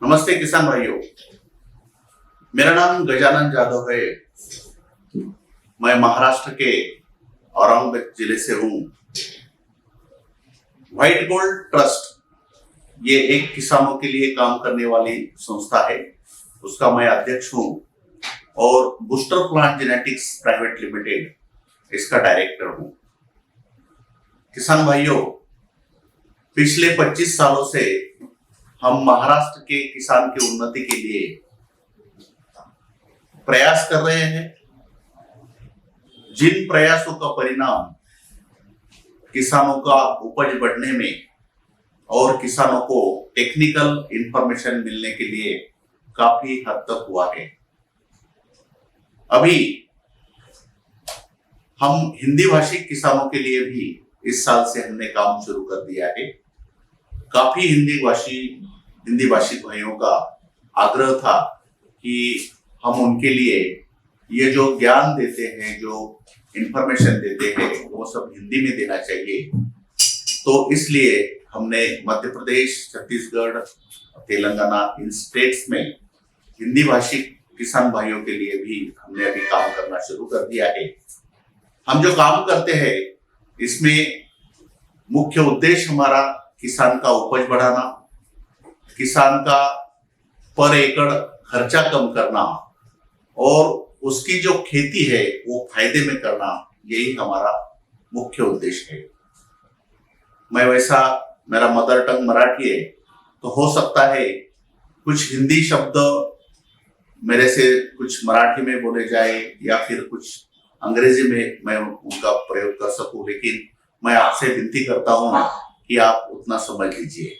नमस्ते किसान भाइयों, मेरा नाम गजानन जादव है। मैं महाराष्ट्र के औरंगाबाद जिले से हूँ। व्हाइट गोल्ड ट्रस्ट ये एक किसानों के लिए काम करने वाली संस्था है, उसका मैं अध्यक्ष हूँ और booster plant genetics private limited इसका डायरेक्टर हूँ। किसान भाइयों, पिछले 25 सालों से हम महाराष्ट्र के किसान की उन्नति के लिए प्रयास कर रहे हैं। जिन प्रयासों का परिणाम किसानों का उपज बढ़ने में और किसानों को टेक्निकल इंफॉर्मेशन मिलने के लिए काफी हद तक हुआ है। अभी हम हिंदी भाषी किसानों के लिए भी इस साल से हमने काम शुरू कर दिया है। काफी हिंदी भाषी भाइयों का आग्रह था कि हम उनके लिए ये जो ज्ञान देते हैं, जो इंफॉर्मेशन देते हैं, वो सब हिंदी में देना चाहिए। तो इसलिए हमने मध्य प्रदेश, छत्तीसगढ़, तेलंगाना इन स्टेट्स में हिंदी भाषी किसान भाइयों के लिए भी हमने अभी काम करना शुरू कर दिया है। हम जो काम करते हैं इसमें मुख्य उद्देश्य हमारा किसान का उपज बढ़ाना, किसान का पर एकड़ खर्चा कम करना और उसकी जो खेती है वो फायदे में करना, यही हमारा मुख्य उद्देश्य है। मेरा मदर टंग मराठी है, तो हो सकता है कुछ हिंदी शब्द मेरे से कुछ मराठी में बोले जाए या फिर कुछ अंग्रेजी में मैं उनका प्रयोग कर सकूं, लेकिन मैं आपसे विनती करता हूं कि आप उतना समझ लीजिए।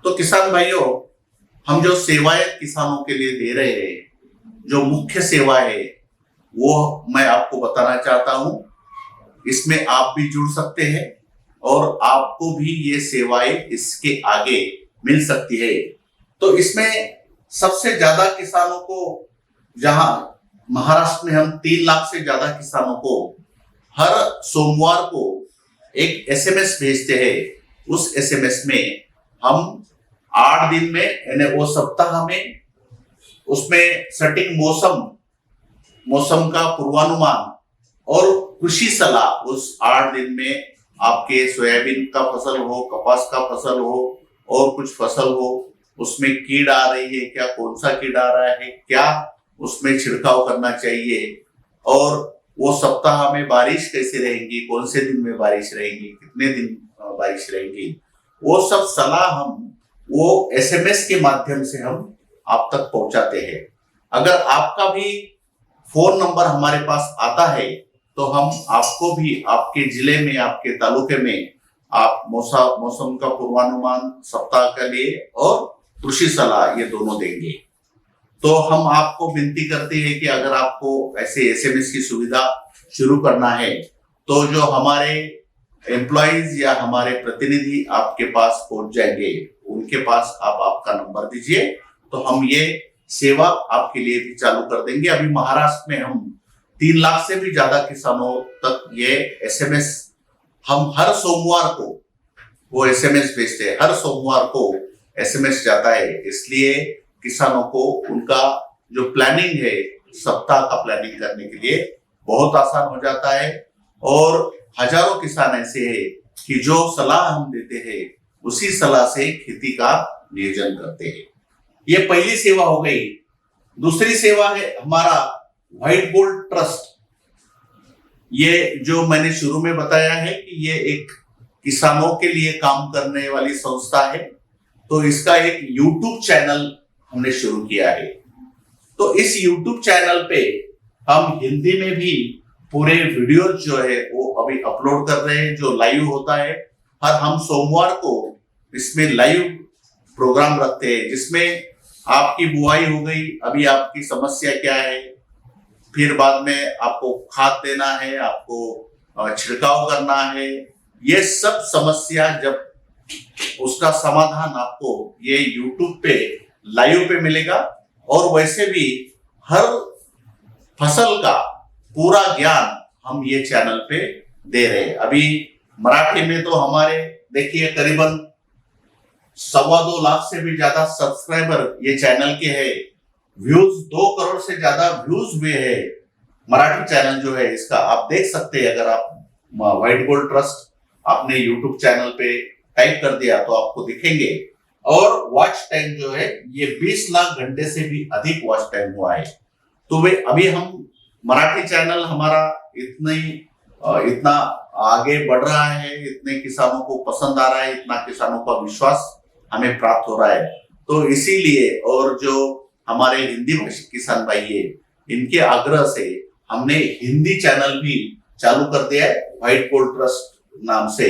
तो किसान भाइयों, हम जो सेवाएं किसानों के लिए दे रहे हैं, जो मुख्य सेवा है वो मैं आपको बताना चाहता हूं। इसमें आप भी जुड़ सकते हैं और आपको भी ये सेवाएं इसके आगे मिल सकती है। तो इसमें सबसे ज्यादा किसानों को, जहां महाराष्ट्र में हम 3 लाख से ज्यादा किसानों को हर सोमवार को एक एसएमएस भेजते हैं। उस एसएमएस में हम 8 दिन में, यानी वो सप्ताह में, उसमें सटीक मौसम का पूर्वानुमान और कृषि सलाह उस 8 दिन में, आपके सोयाबीन का फसल हो, कपास का फसल हो और कुछ फसल हो, उसमें कीड़ आ रही है क्या, कौन सा कीड़ आ रहा है, क्या उसमें छिड़काव करना चाहिए, और वो सप्ताह में बारिश कैसे रहेंगी, कौन से दिन में बारिश रहेंगी, कितने दिन बारिश रहेंगी, वो सब सलाह हम वो एसएमएस के माध्यम से हम आप तक पहुंचाते हैं। अगर आपका भी फोन नंबर हमारे पास आता है तो हम आपको भी आपके जिले में, आपके तालुके में आप मौसम का पूर्वानुमान सप्ताह के लिए और कृषि सलाह ये दोनों देंगे। तो हम आपको विनती करते हैं कि अगर आपको ऐसे एसएमएस की सुविधा शुरू करना है तो जो हमारे एम्प्लॉइज या हमारे प्रतिनिधि आपके पास पहुंच जाएंगे, उनके पास आप आपका नंबर दीजिए, तो हम ये सेवा आपके लिए भी चालू कर देंगे। अभी महाराष्ट्र में हम 3 लाख से भी ज्यादा किसानों तक ये एसएमएस, हम हर सोमवार को वो एसएमएस भेजते हैं। हर सोमवार को एसएमएस जाता है, इसलिए किसानों को उनका जो प्लानिंग है, सप्ताह का प्लानिंग करने के लिए बहुत आसान हो जाता है। और हजारों किसान ऐसे हैं कि जो सलाह हम देते हैं उसी सलाह से खेती का नियोजन करते हैं। ये पहली सेवा हो गई। दूसरी सेवा है हमारा व्हाइट गोल्ड ट्रस्ट। ये जो मैंने शुरू में बताया है कि ये एक किसानों के लिए काम करने वाली संस्था है, तो इसका एक यूट्यूब चैनल हमने शुरू किया है। तो इस यूट्यूब चैनल पे हम हिंदी में भी पूरे वीडियो जो है वो अभी अपलोड कर रहे हैं, जो लाइव होता है। हर हम सोमवार को इसमें लाइव प्रोग्राम रखते हैं, जिसमें आपकी बुआई हो गई, अभी आपकी समस्या क्या है, फिर बाद में आपको खाद देना है, आपको छिड़काव करना है, ये सब समस्या जब उसका समाधान आपको ये यूट्यूब पे लाइव पे मिलेगा। और वैसे भी हर फसल का पूरा ज्ञान हम ये चैनल पे दे रहे हैं। अभी मराठी में तो हमारे देखिए करीबन 2.25 लाख से भी ज्यादा सब्सक्राइबर ये चैनल के हैं। व्यूज 2 करोड़ से ज्यादा व्यूज हुए हैं। मराठी चैनल जो है इसका आप देख सकते हैं। अगर आप व्हाइट गोल्ड ट्रस्ट आपने यूट्यूब चैनल पे टाइप कर दिया तो आपको दिखेंगे। और वॉच टाइम जो है ये 20 लाख घंटे से भी अधिक वॉच टाइम हुआ है। तो वे अभी हम मराठी चैनल हमारा इतना आगे बढ़ रहा है, इतने किसानों को पसंद आ रहा है, इतना किसानों का विश्वास हमें प्राप्त हो रहा है। तो इसीलिए और जो हमारे हिंदी भाषी किसान भाई है इनके आग्रह से हमने हिंदी चैनल भी चालू कर दिया है व्हाइट गोल्ड ट्रस्ट नाम से।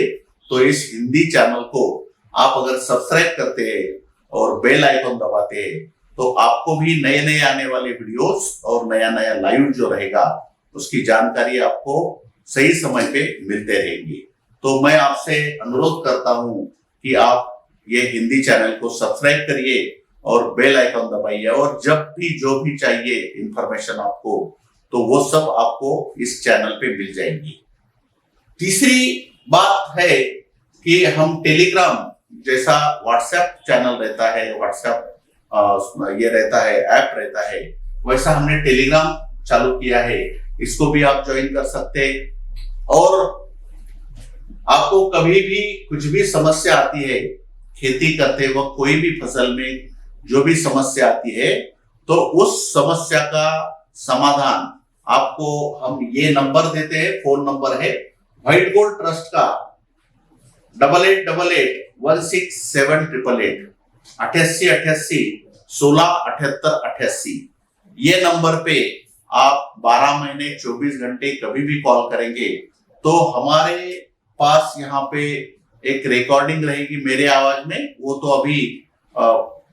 तो इस हिंदी चैनल को आप अगर सब्सक्राइब करते हैं और बेल आइकन दबाते हैं तो आपको भी नए नए आने वाले वीडियोस और नया नया लाइव जो रहेगा उसकी जानकारी आपको सही समय पे मिलते रहेंगी। तो मैं आपसे अनुरोध करता हूं कि आप ये हिंदी चैनल को सब्सक्राइब करिए और बेल आइकन दबाइए, और जब भी जो भी चाहिए इंफॉर्मेशन आपको तो वो सब आपको इस चैनल पे मिल जाएगी। तीसरी बात है कि हम टेलीग्राम जैसा व्हाट्सएप चैनल रहता है, व्हाट्सएप ये रहता है, ऐप रहता है, वैसा हमने टेलीग्राम चालू किया है। इसको भी आप ज्वाइन कर सकते हैं। और आपको कभी भी कुछ भी समस्या आती है खेती करते वक्त, कोई भी फसल में जो भी समस्या आती है तो उस समस्या का समाधान आपको हम ये नंबर देते हैं। फोन नंबर है व्हाइट गोल्ड ट्रस्ट का 8888167888 8816 ये नंबर पे आप 12 महीने 24 घंटे कभी भी कॉल करेंगे तो हमारे पास यहाँ पे एक रिकॉर्डिंग रहेगी मेरे आवाज में। वो तो अभी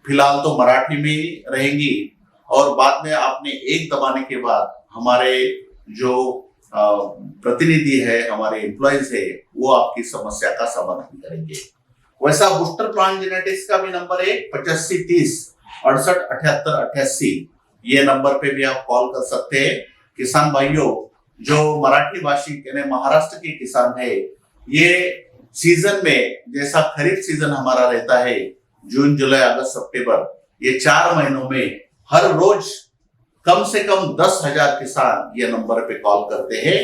फिलहाल तो मराठी में ही रहेंगी, और बाद में आपने एक दबाने के बाद हमारे जो प्रतिनिधि है, हमारे एम्प्लॉइज है, वो आपकी समस्या का समाधान करेंगे। वैसा बूस्टर प्लांट जेनेटिक्स का भी नंबर है 8530 687888। ये नंबर पे भी आप कॉल कर सकते हैं। किसान भाइयों, जो मराठी भाषी यानी महाराष्ट्र के किसान है, ये सीजन में जैसा खरीफ सीजन हमारा रहता है जून जुलाई अगस्त सितंबर, ये 4 महीनों में हर रोज कम से कम 10,000 किसान ये नंबर पे कॉल करते हैं।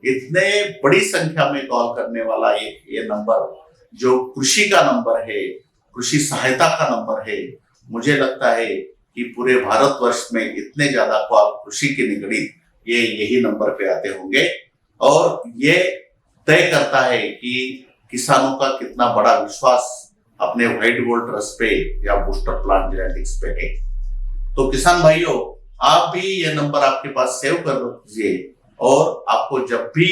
इतने बड़ी संख्या में कॉल करने वाला ये नंबर जो कृषि का नंबर है, कृषि सहायता का नंबर है, मुझे लगता है कि पूरे भारतवर्ष में इतने ज्यादा कॉल कृषि के निगड़ित यही नंबर पे आते होंगे। और ये तय करता है कि किसानों का कितना बड़ा विश्वास अपने व्हाइट गोल्ड ट्रस्ट पे या बूस्टर प्लांट जेनेटिक्स पे है। तो किसान भाइयों, आप भी ये नंबर आपके पास सेव कर लीजिए, और आपको जब भी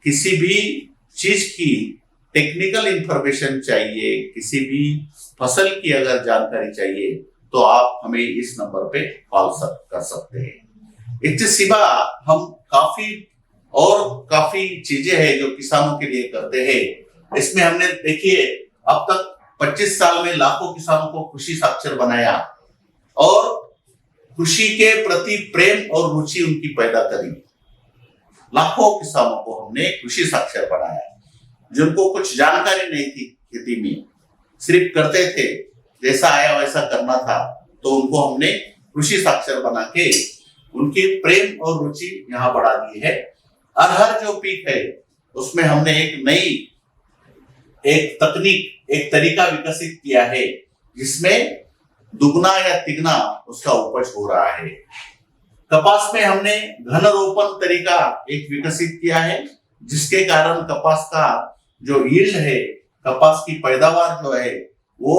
किसी भी चीज की टेक्निकल इंफॉर्मेशन चाहिए, किसी भी फसल की अगर जानकारी चाहिए तो आप हमें इस नंबर पे कॉल कर सकते हैं। इसके सिवा हम काफी चीजें हैं जो किसानों के लिए करते हैं। इसमें हमने देखिए अब तक 25 साल में लाखों किसानों को कृषि साक्षर बनाया और कृषि के प्रति प्रेम और रुचि उनकी पैदा करी। लाखों किसानों को हमने कृषि साक्षर बनाया, जिनको कुछ जानकारी नहीं थी खेती में, सिर्फ करते थे, जैसा आया वैसा करना था, तो उनको हमने कृषि साक्षर बना के उनके प्रेम और रुचि यहाँ बढ़ा दी है। अरहर जो पीक है उसमें हमने एक तकनीक, एक तरीका विकसित किया है जिसमें दुगना या तिगना उसका उपज हो रहा है। कपास में हमने घन रोपण तरीका एक विकसित किया है, जिसके कारण कपास का जो यील्ड है, कपास की पैदावार जो है वो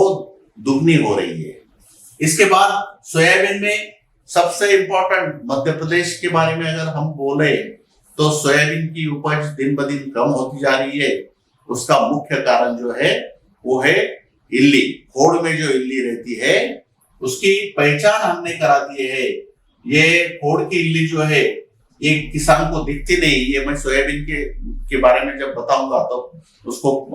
दुगनी हो रही है। इसके बाद सोयाबीन में सबसे इंपॉर्टेंट मध्य प्रदेश के बारे में अगर हम बोले तो सोयाबीन की उपज दिन ब दिन कम होती जा रही है। उसका मुख्य कारण जो है वो है इल्ली। खोड़ में जो इल्ली रहती है उसकी पहचान हमने करा दी है। ये खोड़ की इल्ली जो है ये किसान को दिखती नहीं, ये मैं सोयाबीन के बारे में जब बताऊंगा तो उसको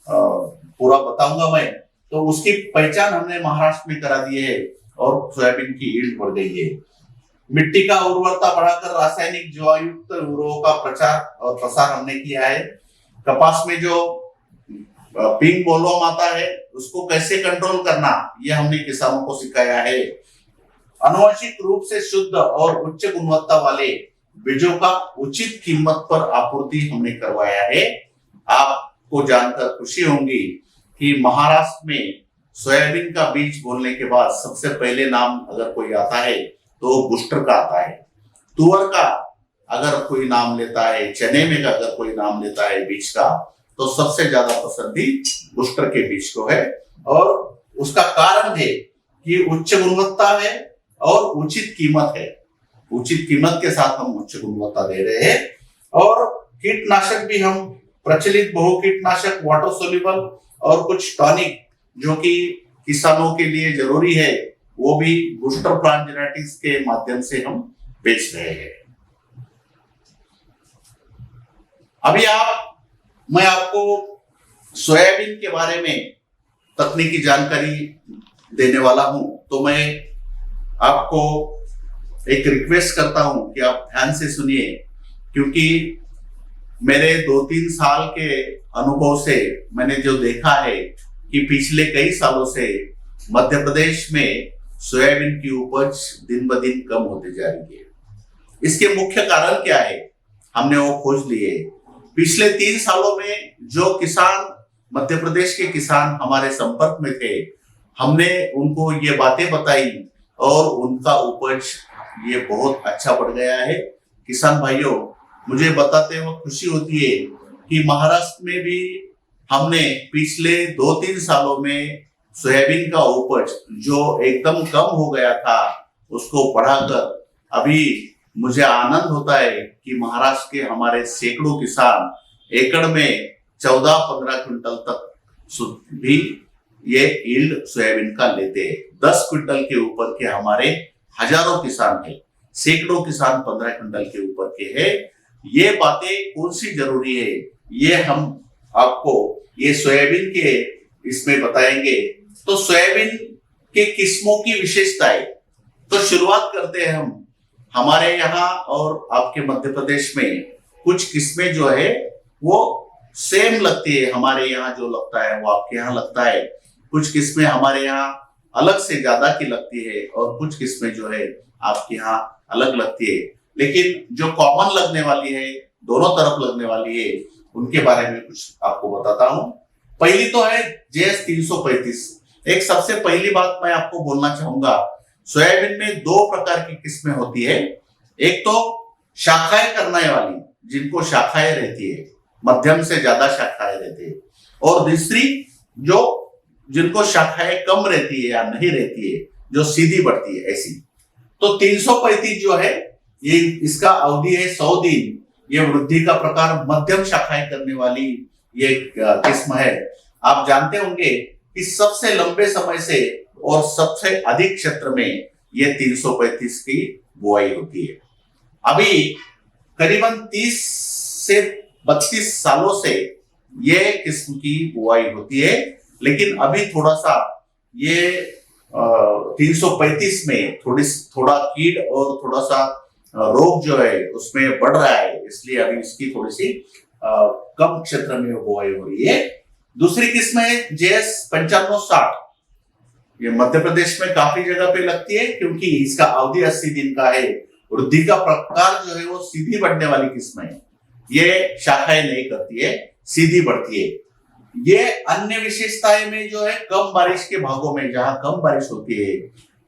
पूरा बताऊंगा मैं। तो उसकी पहचान हमने महाराष्ट्र में करा दी है और सोयाबीन की यील्ड बढ़ गई है। मिट्टी का उर्वरता बढ़ाकर रासायनिक जीवाणुयुक्त उर्वरकों का प्रचार और प्रसार हमने किया है। कपास में जो पिंक बोलवर्म आता है, उसको कैसे कंट्रोल करना, ये हमने किसानों को सिखाया है। आनुवंशिक रूप से शुद्ध और उच्च गुणवत्ता वाले बीजों का उचित कीमत पर आपूर्ति हमने करवाया है। आपको जानकर खुशी होगी कि महाराष्ट्र में सोयाबीन का बीज बोलने के बाद सबसे पहले नाम अगर कोई आता है तो बूस्टर का आता है। तुअर का अगर कोई नाम लेता है, चने में का अगर कोई नाम लेता है बीज का, तो सबसे ज्यादा पसंदी बूस्टर के बीज को है। और उसका कारण है कि उच्च गुणवत्ता है और उचित कीमत है। उचित कीमत के साथ हम उच्च गुणवत्ता दे रहे हैं। और कीटनाशक भी हम प्रचलित बहु कीटनाशक, वाटर सोल्यूबल और कुछ टॉनिक जो कि किसानों के लिए जरूरी है, वो भी बूस्टर प्लांट जेनेटिक्स के माध्यम से हम बेच रहे हैं। अभी मैं आपको सोयाबीन के बारे में तकनीकी जानकारी देने वाला हूं, तो मैं आपको एक रिक्वेस्ट करता हूं कि आप ध्यान से सुनिए, क्योंकि मेरे 2-3 साल के अनुभव से मैंने जो देखा है कि पिछले कई सालों से मध्य प्रदेश में सोयाबीन की उपज दिन ब दिन कम होती जा रही है। इसके मुख्य कारण क्या है, हमने वो खोज लिए। पिछले 3 सालों में जो किसान, मध्य प्रदेश के किसान हमारे संपर्क में थे, हमने उनको ये बातें बताई और उनका उपज ये बहुत अच्छा बढ़ गया है। किसान भाइयों, मुझे बताते हुए खुशी होती है कि महाराष्ट्र में भी हमने पिछले 2-3 सालों में सोयाबीन का उपज जो एकदम कम हो गया था, उसको बढ़ाकर अभी मुझे आनंद होता है कि महाराष्ट्र के हमारे सैकड़ों किसान एकड़ में 14-15 क्विंटल तक भी ये यील्ड सोयाबीन का लेते हैं। 10 क्विंटल के ऊपर के हमारे हजारों किसान हैं, सैकड़ों किसान 15 क्विंटल के ऊपर के हैं। ये बातें कौन सी जरूरी है, ये हम आपको ये सोयाबीन के इसमें बताएंगे। तो सोयाबीन के किस्मों की विशेषताएं, तो शुरुआत करते हैं हम हमारे यहाँ और आपके मध्य प्रदेश में। कुछ किस्में जो है वो सेम लगती है, हमारे यहाँ जो लगता है वो आपके यहाँ लगता है। कुछ किस्में हमारे यहाँ अलग से ज्यादा की लगती है और कुछ किस्में जो है आपके यहाँ अलग लगती है। लेकिन जो कॉमन लगने वाली है, दोनों तरफ लगने वाली है, उनके बारे में कुछ आपको बताता हूं। पहली तो है JS 335। एक सबसे पहली बात मैं आपको बोलना चाहूंगा, सोयाबीन में 2 प्रकार की किस्में होती है। एक तो शाखाएं करने वाली, जिनको शाखाएं रहती है, मध्यम से ज्यादा शाखाएं रहती है, और दूसरी जो जिनको शाखाएं कम रहती है या नहीं रहती है, जो सीधी बढ़ती है, ऐसी। तो 335 जो है ये इसका अवधि है 100 दिन। ये वृद्धि का प्रकार मध्यम शाखाएं करने वाली ये किस्म है। आप जानते होंगे कि सबसे लंबे समय से और सबसे अधिक क्षेत्र में ये 335 की बुआई होती है। अभी करीबन 30 से 32 सालों से ये किस्म की बुआई होती है, लेकिन अभी थोड़ा सा ये 335 में थोड़ा कीट और थोड़ा सा रोग जो है उसमें बढ़ रहा है, इसलिए अभी इसकी थोड़ी सी कम क्षेत्र में बुआई हो रही है। दूसरी किस्म है JS 5560। ये मध्य प्रदेश में काफी जगह पे लगती है, क्योंकि इसका अवधि 80 दिन का है। वृद्धि का प्रकार जो है वो सीधी बढ़ने वाली किस्म है। ये शाखाएं नहीं करती है, सीधी बढ़ती है। ये अन्य विशेषताएं में जो है कम बारिश के भागों में, जहां कम बारिश होती है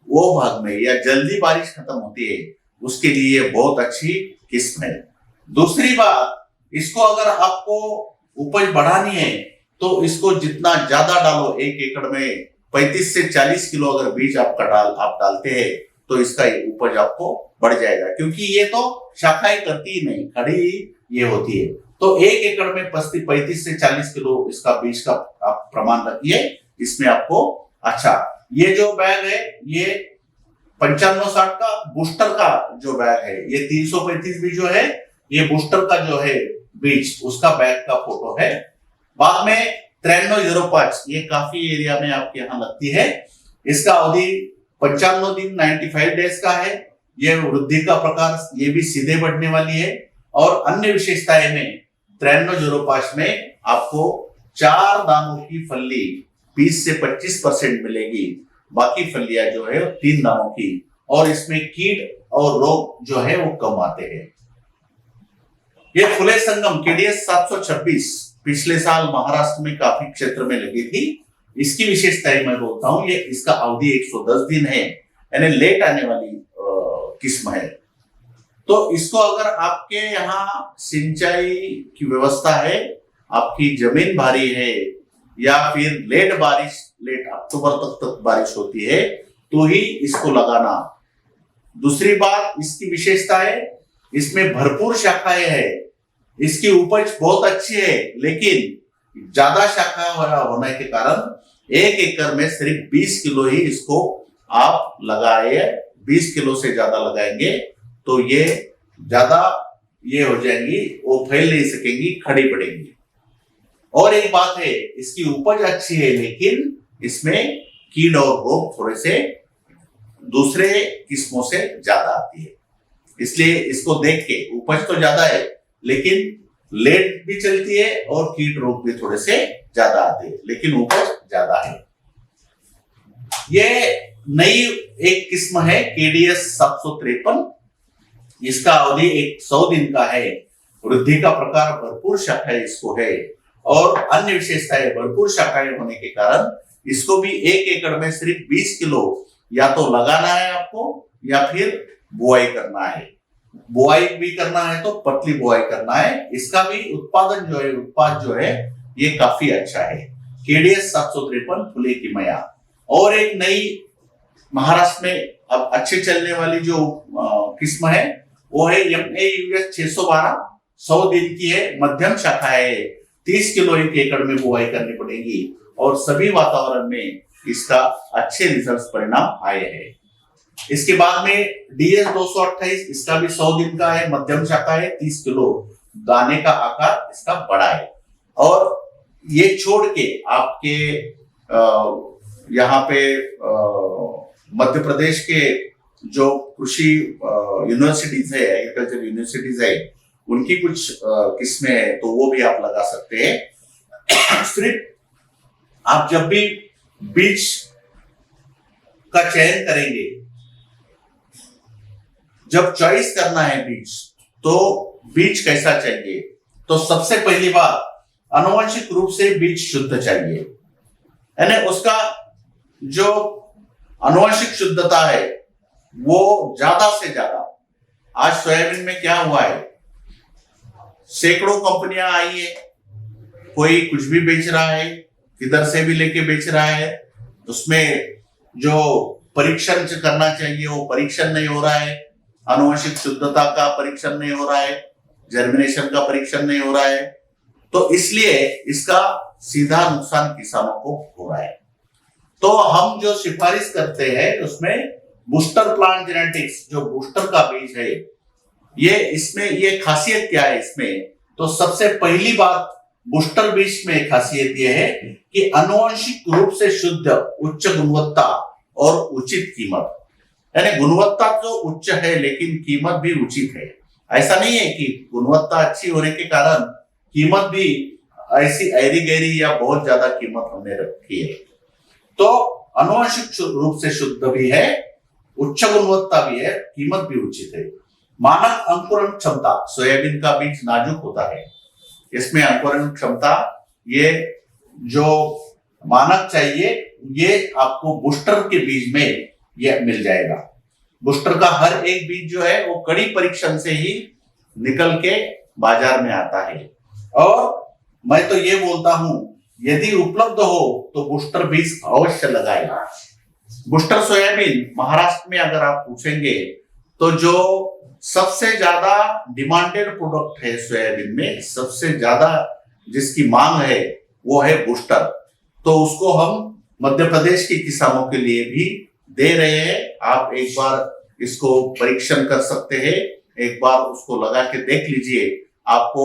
वो भाग में, या जल्दी बारिश खत्म होती है, उसके लिए बहुत अच्छी किस्म है। दूसरी बात, इसको अगर आपको उपज बढ़ानी है तो इसको जितना ज्यादा डालो, 1 एकड़ में 35 से 40 किलो अगर बीज आप डालते हैं तो इसका उपज आपको बढ़ जाएगा, क्योंकि ये तो शाखाएं करती ही नहीं, खड़ी ये होती है। तो 1 एकड़ में 35 से 40 किलो इसका बीज का आप प्रमाण रखिए, इसमें आपको अच्छा। ये जो बैग है ये 5560 का बूस्टर का जो बैग है, ये 335 भी जो है ये बूस्टर का जो है बीज, उसका बैग का फोटो है। बाद में 9305, ये काफी एरिया में आपके यहाँ लगती है। इसका अवधि 95 दिन 95 डेज का है। ये वृद्धि का प्रकार, ये भी सीधे बढ़ने वाली है। और अन्य विशेषताएं में 9305 में आपको 4 दानों की फली 20 से 25% मिलेगी, बाकी फलियां जो है 3 दानों की, और इसमें कीट और रोग जो है वो कम आते हैं। ये फुले संगम केडीएस 726 पिछले साल महाराष्ट्र में काफी क्षेत्र में लगी थी। इसकी विशेषताएं मैं बोलता हूं, ये इसका अवधि 110 दिन है, यानी लेट आने वाली किस्म है। तो इसको अगर आपके यहाँ सिंचाई की व्यवस्था है, आपकी जमीन भारी है, या फिर लेट अक्टूबर तक बारिश होती है, तो ही इसको लगाना। दूसरी बात, इसकी विशेषता है इसमें भरपूर शाखाएं है, इसकी उपज बहुत अच्छी है, लेकिन ज्यादा शाखा होने के कारण 1 एकड़ में सिर्फ 20 किलो ही इसको आप लगाए। 20 किलो से ज्यादा लगाएंगे तो ये ज्यादा ये हो जाएंगी, वो फैल नहीं सकेंगी, खड़ी पड़ेंगी। और एक बात है, इसकी उपज अच्छी है, लेकिन इसमें कीड़ और रोग थोड़े से दूसरे किस्मों से ज्यादा आती है। इसलिए इसको देख के, उपज तो ज्यादा है लेकिन लेट भी चलती है और कीट रोग भी थोड़े से ज्यादा आते हैं, लेकिन उपज ज्यादा है। ये नई एक किस्म है केडीएस 753। इसका अवधि 100 दिन का है। वृद्धि का प्रकार भरपूर शाखाएं इसको है, और अन्य विशेषताएं भरपूर शाखाएं होने के कारण इसको भी 1 एकड़ में सिर्फ 20 किलो या तो लगाना है आपको, या फिर बुआई करना है। बुआई भी करना है तो पतली बुआई करना है। इसका भी उत्पाद जो है ये काफी अच्छा है। केडीएस 753 फुले की मैया। और एक नई महाराष्ट्र में अब अच्छे चलने वाली जो किस्म है वो है MAUS 612। 100 दिन की है, मध्यम शाखा है। 30 किलो 1 एकड़ में बुआई करनी पड़ेगी, और सभी वातावरण में इसका अच्छे रिजल्ट परिणाम आए हैं। इसके बाद में DS 228, इसका भी 100 दिन का है, मध्यम शाखा है। 30 किलो, दाने का आकार इसका बड़ा है। और ये छोड़ के आपके यहाँ पे मध्य प्रदेश के जो कृषि यूनिवर्सिटीज है, एग्रीकल्चर यूनिवर्सिटीज है, उनकी कुछ किस्में हैं, तो वो भी आप लगा सकते हैं। सिर्फ आप जब भी बीज का चयन करेंगे, जब चॉइस करना है बीज, तो बीज कैसा चाहिए? तो सबसे पहली बात, आनुवंशिक रूप से बीज शुद्ध चाहिए, यानी उसका जो आनुवंशिक शुद्धता है वो ज्यादा से ज्यादा। आज सोयाबीन में क्या हुआ है, सैकड़ों कंपनियां आई है, कोई कुछ भी बेच रहा है, किधर से भी लेके बेच रहा है। उसमें जो परीक्षण करना चाहिए वो परीक्षण नहीं हो रहा है, आनुवंशिक शुद्धता का परीक्षण नहीं हो रहा है, जर्मिनेशन का परीक्षण नहीं हो रहा है। तो इसलिए इसका सीधा नुकसान किसानों को हो रहा है। तो हम जो सिफारिश करते हैं उसमें बूस्टर प्लांट जेनेटिक्स, जो बूस्टर का बीज है, ये इसमें ये खासियत क्या है इसमें? तो सबसे पहली बात, बूस्टर बीज में खासियत ये है कि आनुवंशिक रूप से शुद्ध, उच्च गुणवत्ता और उचित कीमत। यानी गुणवत्ता तो उच्च है लेकिन कीमत भी उचित है। ऐसा नहीं है कि गुणवत्ता अच्छी होने के कारण कीमत भी ऐसी ऐरी गैरी या बहुत ज्यादा कीमत हमने रखी है। तो आनुवंशिक रूप से शुद्ध भी है, उच्च गुणवत्ता भी है, कीमत भी उचित है। मानक अंकुरण क्षमता, सोयाबीन का बीज नाजुक होता है, इसमें अंकुरण क्षमता ये जो मानक चाहिए ये आपको बूस्टर के बीज में ये मिल जाएगा। बूस्टर का हर एक बीज जो है वो कड़ी परीक्षण से ही निकल के बाजार में आता है। और मैं तो ये बोलता हूं, यदि उपलब्ध हो तो बूस्टर बीज अवश्य लगाएं। बूस्टर सोयाबीन महाराष्ट्र में अगर आप पूछेंगे तो जो सबसे ज्यादा डिमांडेड प्रोडक्ट है सोयाबीन में, सबसे ज्यादा जिसकी मांग है वो है बूस्टर। तो उसको हम मध्य प्रदेश के किसानों के लिए भी दे रहे हैं। आप एक बार इसको परीक्षण कर सकते हैं, एक बार उसको लगा के देख लीजिए, आपको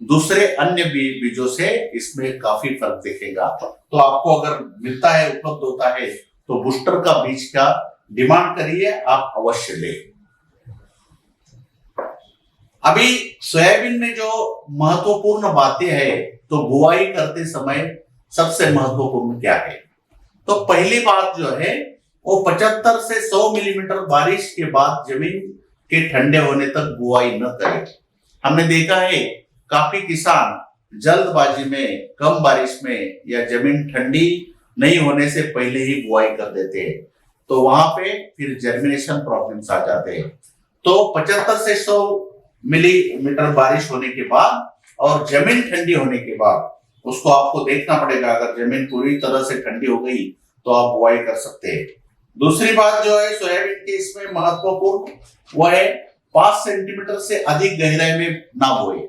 दूसरे अन्य बीजों से इसमें काफी फर्क दिखेगा। तो आपको अगर मिलता है, उपलब्ध होता है, तो बूस्टर का बीज का डिमांड करिए, आप अवश्य लें। अभी सोयाबीन में जो महत्वपूर्ण बातें हैं, तो बुआई करते समय सबसे महत्वपूर्ण क्या है? तो पहली बात जो है वो 75 से 100 मिलीमीटर बारिश के बाद जमीन के ठंडे होने तक बुआई न करें। हमने देखा है काफी किसान जल्दबाजी में, कम बारिश में या जमीन ठंडी नहीं होने से पहले ही बुआई कर देते हैं, तो वहां पे फिर जर्मिनेशन प्रॉब्लम्स आ जाते हैं। तो 75 से 100 मिलीमीटर बारिश होने के बाद और जमीन ठंडी होने के बाद उसको आपको देखना पड़ेगा। अगर जमीन पूरी तरह से ठंडी हो गई तो आप बुआई कर सकते हैं। दूसरी बात जो है सोयाबीन की इसमें महत्वपूर्ण वो है 5 सेंटीमीटर से अधिक गहराई में ना बोए।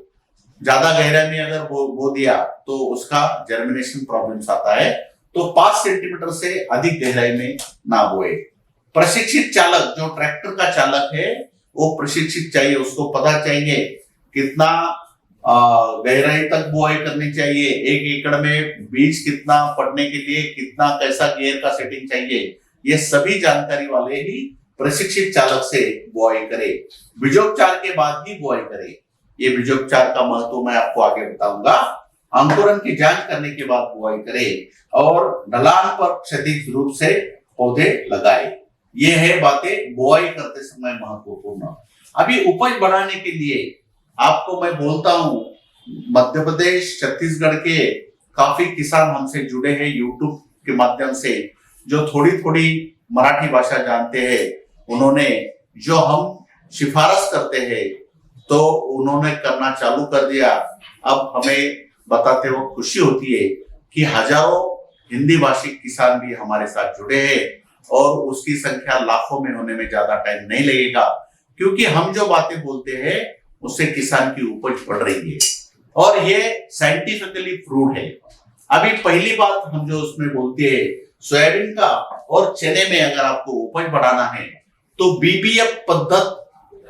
ज्यादा गहराई में अगर बो दिया तो उसका जर्मिनेशन प्रॉब्लम्स आता है। तो 5 सेंटीमीटर से अधिक गहराई में ना बोए। प्रशिक्षित चालक, जो ट्रैक्टर का चालक है वो प्रशिक्षित चाहिए, उसको पता चाहिए कितना गहराई तक बुआई करनी चाहिए, 1 एकड़ में बीज कितना पड़ने के लिए कितना कैसा गियर का सेटिंग चाहिए, ये सभी जानकारी वाले ही प्रशिक्षित चालक से बुआई करे। बीजोपचार के बाद ही बुआई करे। ये बीजोपचार का महत्व मैं आपको आगे बताऊंगा। अंकुरन की जांच करने के बाद बुआई करे और ढलान पर क्षैतिज रूप से पौधे लगाए। ये है बातें बुआई करते समय महत्वपूर्ण। अभी उपज बढ़ाने के लिए आपको मैं बोलता हूं, मध्य प्रदेश छत्तीसगढ़ के काफी किसान हमसे जुड़े हैं यूट्यूब के माध्यम से, जो थोड़ी थोड़ी मराठी भाषा जानते हैं। उन्होंने जो हम सिफारिश करते हैं तो उन्होंने करना चालू कर दिया। अब हमें बताते वक्त खुशी होती है कि हजारों हिंदी भाषी किसान भी हमारे साथ जुड़े हैं और उसकी संख्या लाखों में होने में ज्यादा टाइम नहीं लगेगा, क्योंकि हम जो बातें बोलते हैं उससे किसान की उपज बढ़ रही है और ये साइंटिफिकली प्रूव्ड है। अभी पहली बात हम जो उसमें बोलते हैं सोयाबीन का और चने में अगर आपको उपज बढ़ाना है तो बीबीएफ पद्धत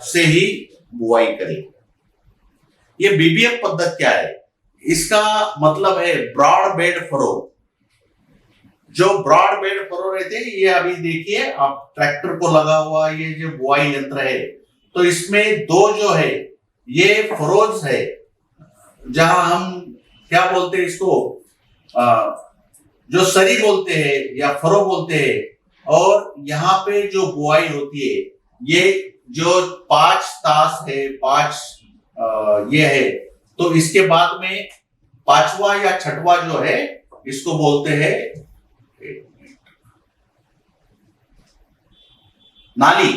से ही बुआई करें। ये बीबीएफ पद्धत क्या है? इसका मतलब है ब्रॉड बेड फरो। जो ब्रॉड बेड फरो रहते हैं, ये अभी देखिए आप ट्रैक्टर को लगा हुआ ये जो बुआई यंत्र है, तो इसमें 2 जो है ये फरोज है, जहां हम क्या बोलते हैं इसको, जो सरी बोलते हैं या फरो बोलते हैं। और यहाँ पे जो बुआई होती है ये जो 5 तास है, 5 ये है, तो इसके बाद में 5वां या 6वां जो है इसको बोलते हैं नाली।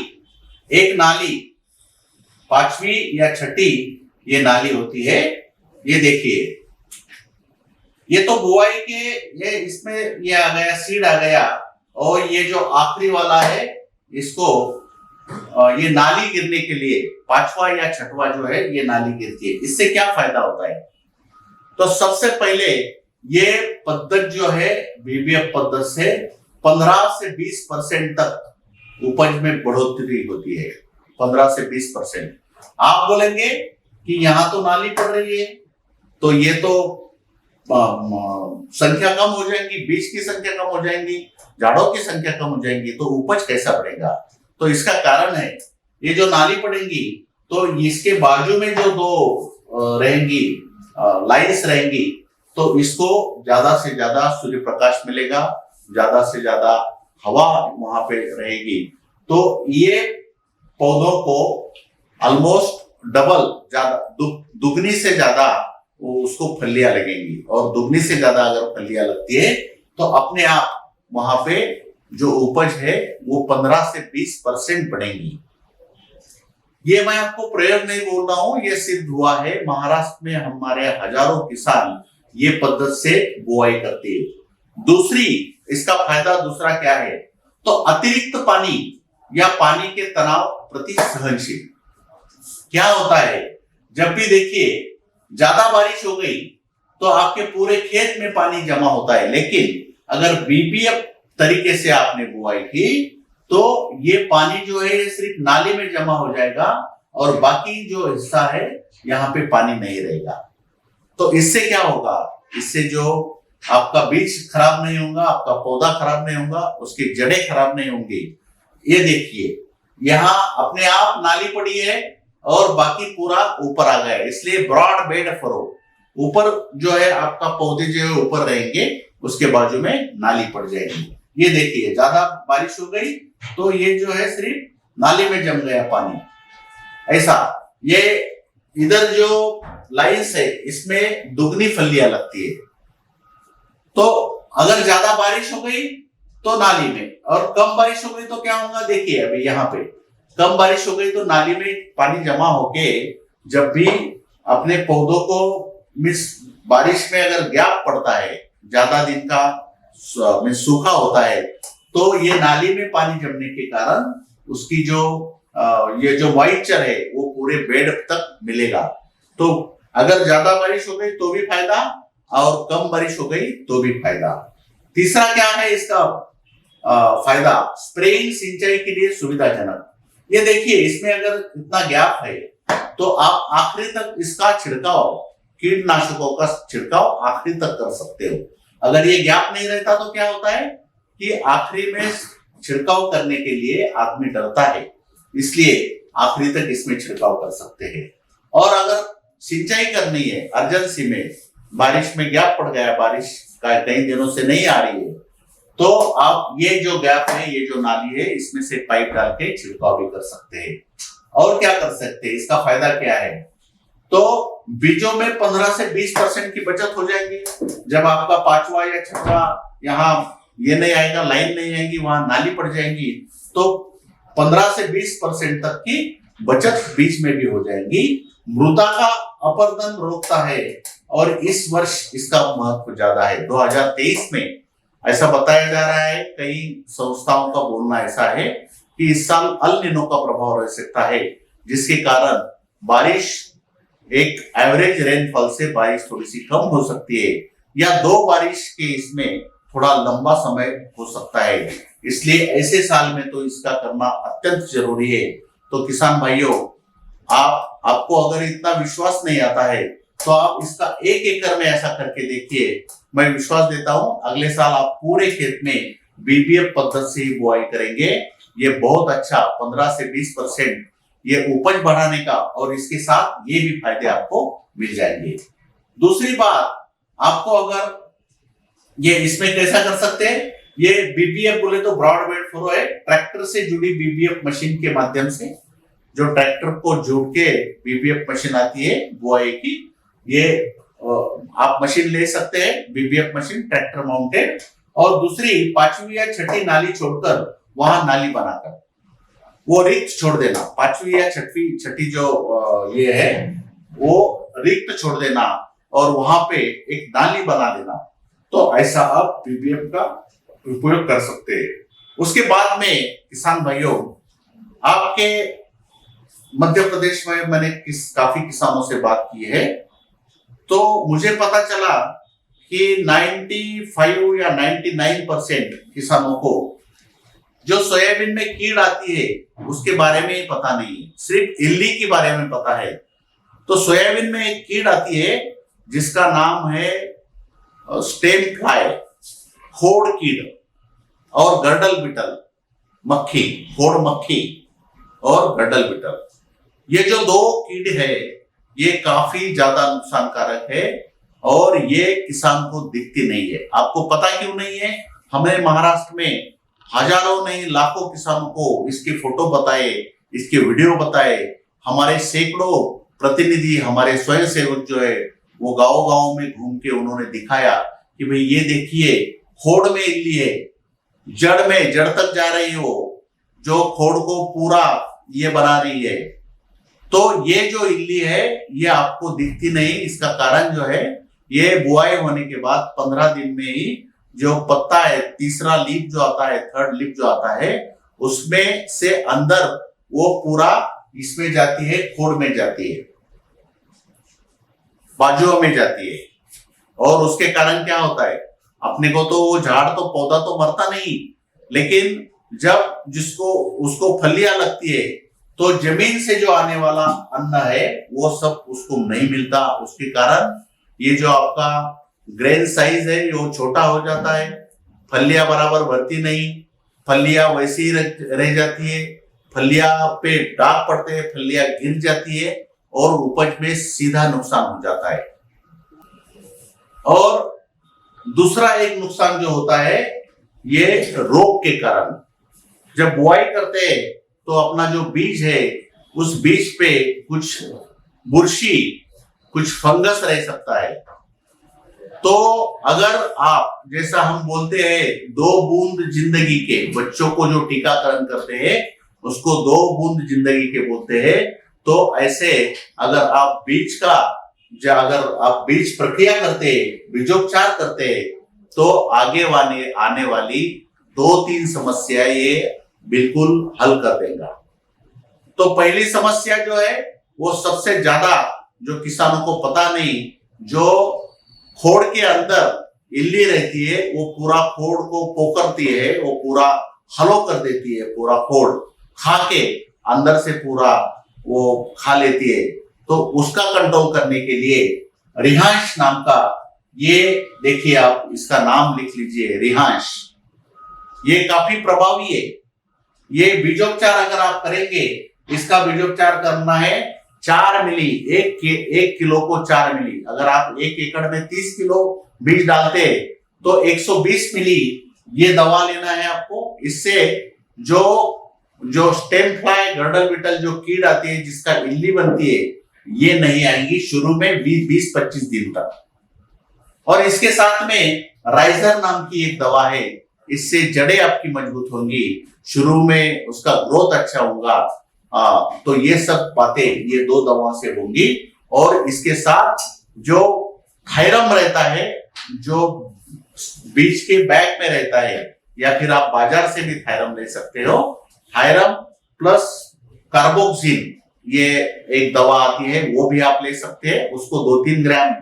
एक नाली 5वीं या 6ठी ये नाली होती है। ये देखिए, ये तो बुआई के ये इसमें ये आ गया, सीड आ गया, और ये जो आखिरी वाला है इसको ये नाली गिरने के लिए 5वां या 6वां जो है ये नाली गिरती है। इससे क्या फायदा होता है? तो सबसे पहले ये पद्धत जो है बीबीएफ पद्धत से 15 से 20% तक उपज में बढ़ोतरी होती है। 15 से 20%। आप बोलेंगे कि यहाँ तो नाली पड़ रही है तो ये तो संख्या कम हो जाएगी, बीज की संख्या कम हो जाएंगी, झाड़ों की संख्या कम हो जाएंगी, तो उपज कैसा बढ़ेगा? तो इसका कारण है ये जो नाली पड़ेंगी तो इसके बाजू में जो 2 रहेंगी लाइन्स रहेंगी, तो इसको ज्यादा से ज्यादा सूर्य प्रकाश मिलेगा, ज्यादा से ज्यादा हवा वहां पे रहेगी, तो ये पौधों को ऑलमोस्ट डबल, ज्यादा दुगनी से ज्यादा उसको फलियां लगेंगी। और दुगनी से ज्यादा अगर फलियां लगती है तो अपने आप वहां पे जो उपज है वो 15 से 20% बढ़ेंगी। ये मैं आपको प्रयोग नहीं बोल रहा हूं, ये सिद्ध हुआ है। महाराष्ट्र में हमारे हजारों किसान ये पद्धत से बुआई करते हैं। दूसरी इसका फायदा दूसरा क्या है? तो अतिरिक्त पानी या पानी के तनाव प्रति सहनशील। क्या होता है, जब भी देखिए ज्यादा बारिश हो गई तो आपके पूरे खेत में पानी जमा होता है, लेकिन अगर बीबीएफ तरीके से आपने बुआई की तो ये पानी जो है ये सिर्फ नाली में जमा हो जाएगा और बाकी जो हिस्सा है यहाँ पे पानी नहीं रहेगा। तो इससे क्या होगा? इससे जो आपका बीज खराब नहीं होगा, आपका पौधा खराब नहीं होगा, उसकी जड़ें खराब नहीं होंगी। ये देखिए यहाँ अपने आप नाली पड़ी है और बाकी पूरा ऊपर आ गया, इसलिए ब्रॉड बेड फरो। ऊपर जो है आपका पौधे जो है ऊपर रहेंगे, उसके बाजू में नाली पड़ जाएगी। ये देखिए ज्यादा बारिश हो गई तो ये जो है सिर्फ नाली में जम गया पानी, ऐसा। ये इधर जो लाइन्स है इसमें दुगनी फलियां लगती है। तो अगर ज्यादा बारिश हो गई तो नाली में, और कम बारिश हो गई तो क्या होगा, देखिए अभी यहाँ पे कम बारिश हो गई तो नाली में पानी जमा होके जब भी अपने पौधों को मिस बारिश में अगर गैप पड़ता है, ज्यादा दिन का सूखा होता है, तो ये नाली में पानी जमने के कारण उसकी जो ये जो मॉइस्चर है वो पूरे बेड तक मिलेगा। तो अगर ज्यादा बारिश हो गई तो भी फायदा, और कम बारिश हो गई तो भी फायदा। तीसरा क्या है इसका फायदा, स्प्रेइंग सिंचाई के लिए सुविधाजनक। ये देखिए इसमें अगर इतना गैप है तो आप आखिरी तक इसका छिड़काव, कीटनाशकों का छिड़काव आखिरी तक कर सकते हो। अगर ये गैप नहीं रहता तो क्या होता है कि आखिरी में छिड़काव करने के लिए आदमी डरता है, इसलिए आखिरी तक इसमें छिड़काव कर सकते हैं। और अगर सिंचाई करनी है अर्जेंसी में, बारिश में गैप पड़ गया, बारिश का कई दिनों से नहीं आ रही है, तो आप ये जो गैप है, ये जो नाली है, इसमें से पाइप डाल के छिड़काव भी कर सकते हैं। और क्या कर सकते हैं, इसका फायदा क्या है, तो बीजों में 15 से 20% की बचत हो जाएगी। जब आपका पांचवा या छठवा यहाँ ये नहीं आएगा, लाइन नहीं आएगी, वहां नाली पड़ जाएंगी, तो 15 से 20% तक की बचत बीज में भी हो जाएगी। मृदा का अपरदन रोकता है, और इस वर्ष इसका महत्व ज्यादा है। 2023 में ऐसा बताया जा रहा है, कई संस्थाओं का बोलना ऐसा है कि इस साल अल नीनो का प्रभाव रह सकता है, जिसके कारण बारिश, एक एवरेज रेनफॉल से बारिश थोड़ी सी कम हो सकती है, या 2 बारिश के इसमें थोड़ा लंबा समय हो सकता है। इसलिए ऐसे साल में तो इसका करना अत्यंत जरूरी है। तो किसान भाइयों, आपको अगर इतना विश्वास नहीं आता है तो आप इसका 1 एकड़ में ऐसा करके देखिए। मैं विश्वास देता हूं अगले साल आप पूरे खेत में बीबीएफ पद्धति से ही बुआई करेंगे। ये बहुत अच्छा 15 से 20% ये उपज बढ़ाने का, और इसके साथ ये भी फायदे आपको मिल जाएंगे। दूसरी बात, आपको अगर ये इसमें कैसा कर सकते हैं, ये बीबीएफ बोले तो ब्रॉड बेड फरो है, ट्रैक्टर से जुड़ी बीबीएफ मशीन के माध्यम से, जो ट्रैक्टर को जोड़ के बीबीएफ मशीन आती है बुआई की, ये आप मशीन ले सकते हैं, बीबीएफ मशीन ट्रैक्टर माउंटेड। और दूसरी 5वीं या 6ठी नाली छोड़कर वहां नाली बनाकर वो रिक्त छोड़ देना, 5वीं या 6ठी जो ये है वो रिक्त छोड़ देना, और वहां पे एक नाली बना देना। तो ऐसा आप बीबीएफ का उपयोग कर सकते हैं। उसके बाद में किसान भाइयों, आपके मध्य प्रदेश में मैंने काफी किसानों से बात की है, तो मुझे पता चला कि 95 या 99% किसानों को जो सोयाबीन में कीड़ आती है उसके बारे में पता नहीं, सिर्फ इल्ली के बारे में पता है। तो सोयाबीन में एक कीड़ आती है जिसका नाम है स्टेम फ्लाई, खोड़ कीड़, और गर्डल बिटल मक्खी, खोड़ मक्खी और गर्डल बिटल। ये जो 2 कीड़े हैं ये काफी ज्यादा नुकसानकारक है, और ये किसान को दिखती नहीं है। आपको पता क्यों नहीं है? हमें महाराष्ट्र में हजारों नहीं लाखों किसानों को इसके फोटो बताए, इसके वीडियो बताए। हमारे सैकड़ों प्रतिनिधि, हमारे स्वयंसेवक जो है वो गांव-गांव में घूम के उन्होंने दिखाया कि भाई ये देखिए खोड़ में इल्ली है, जड़ तक जा रही हो, जो खोड़ को पूरा ये बना रही है। तो ये जो इल्ली है ये आपको दिखती नहीं। इसका कारण जो है, ये बुआई होने के बाद 15 दिन में ही जो पत्ता है, तीसरा लीफ जो आता है, थर्ड लीफ जो आता है, उसमें से अंदर वो पूरा इसमें जाती है, खोड़ में जाती है, बाजुओं में जाती है। और उसके कारण क्या होता है, अपने को तो वो झाड़ तो पौधा तो मरता नहीं, लेकिन जब जिसको उसको फलियां लगती है तो जमीन से जो आने वाला अन्न है वो सब उसको नहीं मिलता। उसके कारण ये जो आपका ग्रेन साइज है वो छोटा हो जाता है, फलियां बराबर भरती नहीं, फलियां वैसी ही रह जाती है, फलियां पे दाग पड़ते हैं, फलियां गिर जाती है, और उपज में सीधा नुकसान हो जाता है। और दूसरा एक नुकसान जो होता है ये रोग के कारण, जब बुआई करते हैं तो अपना जो बीज है उस बीज पे कुछ बुरशी, कुछ फंगस रह सकता है। तो अगर आप, जैसा हम बोलते हैं 2 बूंद जिंदगी के, बच्चों को जो टीकाकरण करते हैं उसको 2 बूंद जिंदगी के बोलते हैं, तो ऐसे अगर आप बीज प्रक्रिया करते हैं, बीजोपचार करते हैं, तो आगे आने वाली 2-3 समस्याएं ये बिल्कुल हल कर देगा। तो पहली समस्या जो है वो सबसे ज्यादा जो किसानों को पता नहीं, जो खोड़ के अंदर इल्ली रहती है वो पूरा खोड़ को पोकरती है, वो पूरा हलो कर देती है, पूरा खोड़ खा के अंदर से पूरा वो खा लेती है। तो उसका कंट्रोल करने के लिए रिहांश नाम का, ये देखिए आप इसका नाम लिख लीजिए, रिहांश, ये काफी प्रभावी है। ये बीजोपचार अगर आप करेंगे, इसका बीजोपचार करना है 4 मिली, एक किलो को 4 मिली। अगर आप 1 एकड़ में 30 किलो बीज डालते तो 120 मिली ये दवा लेना है आपको। इससे जो स्टेम फ्लाई, गर्डल बीटल जो कीड़ आती है जिसका इल्ली बनती है, ये नहीं आएंगी शुरू में 20-25 दिन तक। और इसके साथ में राइजर नाम की एक दवा है, इससे जड़ें आपकी मजबूत होंगी, शुरू में उसका ग्रोथ अच्छा होगा। तो ये सब बातें ये 2 दवाओं से होंगी। और इसके साथ जो थायरम रहता है, जो बीज के बैग में रहता है, या फिर आप बाजार से भी थायरम ले सकते हो, थायरम प्लस कार्बोक्सिन, ये एक दवा आती है, वो भी आप ले सकते हैं। उसको 2-3 ग्राम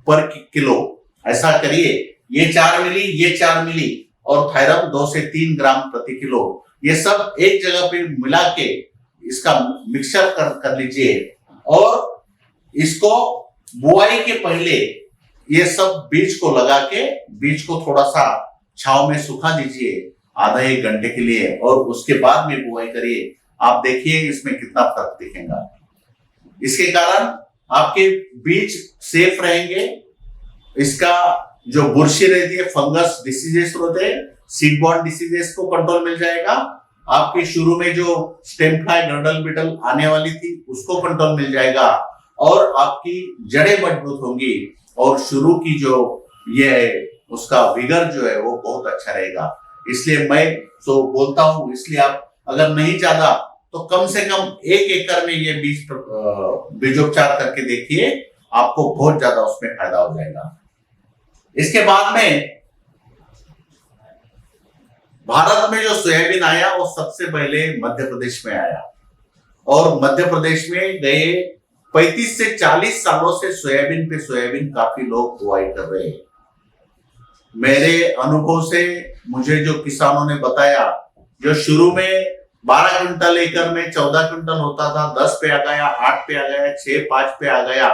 पर किलो ऐसा करिए, ये 4 मिली, ये 4 मिली, और थायरम 2 से 3 ग्राम प्रति किलो, ये सब एक जगह पे मिला के इसका मिक्सचर कर लीजिए। और इसको बुआई के पहले ये सब बीज को लगा के, बीज को थोड़ा सा छांव में सुखा दीजिए आधा 1 घंटे के लिए, और उसके बाद में बुआई करिए। आप देखिए इसमें कितना फर्क दिखेगा। इसके कारण आपके बीज सेफ रहेंगे। इसका जो बुरशी रहती है, फंगस डिसीजेस होते हैं, सीड बॉर्न डिसीजेस को कंट्रोल मिल जाएगा। आपके शुरू में जो स्टेम फ्लाई, गर्डल बीटल आने वाली थी उसको कंट्रोल मिल जाएगा, और आपकी जड़ें मजबूत होंगी, और शुरू की जो ये है उसका विगर जो है वो बहुत अच्छा रहेगा। इसलिए मैं तो बोलता हूं, इसलिए आप अगर नहीं चाहता तो कम से कम 1 एकड़ में ये बीजोपचार करके देखिए, आपको बहुत ज्यादा उसमें फायदा हो जाएगा। इसके बाद में भारत में जो सोयाबीन आया वो सबसे पहले मध्य प्रदेश में आया, और मध्य प्रदेश में गए 35 से 40 सालों से सोयाबीन काफी लोग बुआई कर रहे हैं। मेरे अनुभव से मुझे जो किसानों ने बताया, जो शुरू में 12 क्विंटल एकड़ में 14 क्विंटल होता था, 10 पे आ गया, 8 पे आ गया, 6, 5 पे आ गया,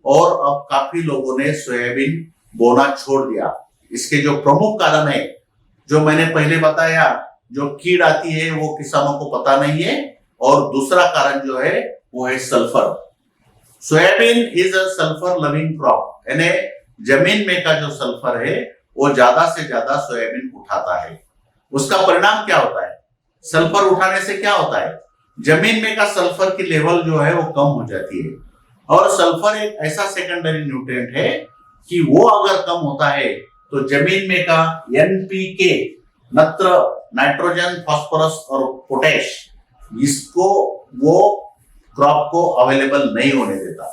और अब काफी लोगों ने सोयाबीन बोना छोड़ दिया। इसके जो प्रमुख कारण है, जो मैंने पहले बताया, जो कीड़ आती है वो किसानों को पता नहीं है, और दूसरा कारण जो है वो है sulphur. Soybean is a sulphur loving crop, यानी जमीन में का जो सल्फर है वो ज्यादा से ज्यादा सोयाबीन उठाता है। उसका परिणाम क्या होता है? सल्फर उठाने से क्या होता है? जमीन में का सल्फर की लेवल जो है वो कम हो जाती है, और सल्फर एक ऐसा सेकेंडरी न्यूट्रिएंट है कि वो अगर कम होता है तो जमीन में का एनपीके, नत्र, नाइट्रोजन, फास्फोरस और पोटेश, इसको वो क्रॉप को अवेलेबल नहीं होने देता।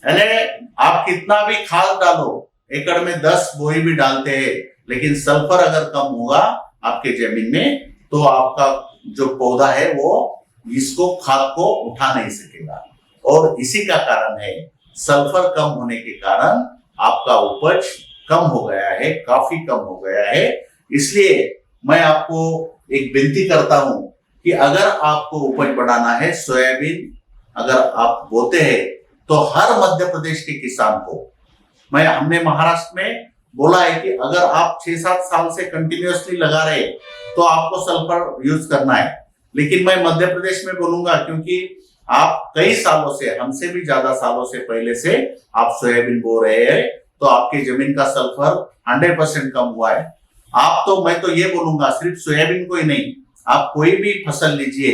यानी आप कितना भी खाद डालो, एकड़ में 10 बोरी भी डालते हैं, लेकिन सल्फर अगर कम होगा आपके जमीन में, तो आपका जो पौधा है वो इसको, खाद को उठा नहीं सकेगा। और इसी का कारण है, सल्फर कम होने के कारण आपका उपज कम हो गया है, काफी कम हो गया है। इसलिए मैं आपको एक विनती करता हूं कि अगर आपको उपज बढ़ाना है, सोयाबीन अगर आप बोते हैं, तो हर मध्य प्रदेश के किसान को, हमने महाराष्ट्र में बोला है कि अगर आप 6-7 साल से कंटिन्यूअसली लगा रहे तो आपको सल्फर यूज करना है। लेकिन मैं मध्य प्रदेश में बोलूंगा, क्योंकि आप कई सालों से, हमसे भी ज्यादा सालों से पहले से आप सोयाबीन बो रहे हैं, तो आपके जमीन का सल्फर 100% कम हुआ है। आप तो, मैं तो ये बोलूंगा सिर्फ सोयाबीन को ही नहीं, आप कोई भी फसल लीजिए,